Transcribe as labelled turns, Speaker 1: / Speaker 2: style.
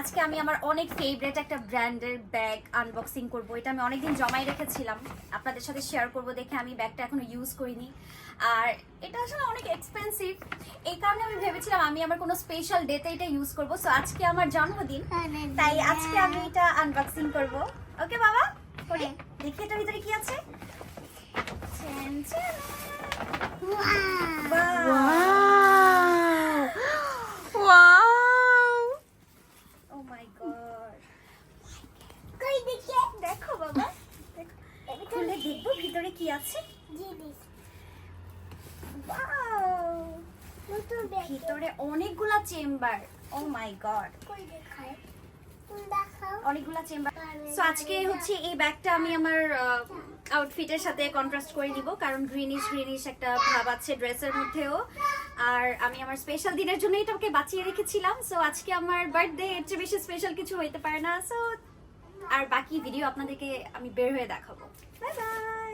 Speaker 1: আজকে আমি আমার অনেক ফেভারিট একটা ব্র্যান্ডের ব্যাগ আনবক্সিং করব। এটা আমি অনেকদিন জমাই রেখেছিলাম, আপনাদের সাথে শেয়ার করব দেখে আমি ব্যাগটা এখনো ইউজ করিনি। আর এটা আসলে অনেক এক্সপেন্সিভ, এই কারণে আমি ভেবেছিলাম আমি আমার কোনো স্পেশাল ডেতে এটা ইউজ করব। সো আজকে আমার জন্মদিন, তাই আজকে আমি এটা আনবক্সিং করব। ওকে বাবা, করি দেখি এটার ভিতরে কি আছে। ও মাই গড, দেখো বাবা, খুলে দেখবো ভিতরে কি আছে। ভিতরে অনেকগুলা চেম্বার। ও মাই গড, অনেকগুলা চেম্বার। সো আজকে হচ্ছে এই ব্যাগটা আমি আমার আউটফিটের সাথে কন্ট্রাস্ট করে নিব, কারণ গ্রিনিশ গ্রিনিশ একটা ভাব আছে ড্রেসের মধ্যেও। আর আমি আমার স্পেশাল দিনের জন্য এটাকে বাঁচিয়ে রেখেছিলাম। সো আজকে আমার বার্থডে, এর চেয়ে বেশি স্পেশাল কিছু হইতে পারে না। সো আর বাকি ভিডিও আপনাদেরকে আমি বের হয়ে দেখাবো। Bye bye.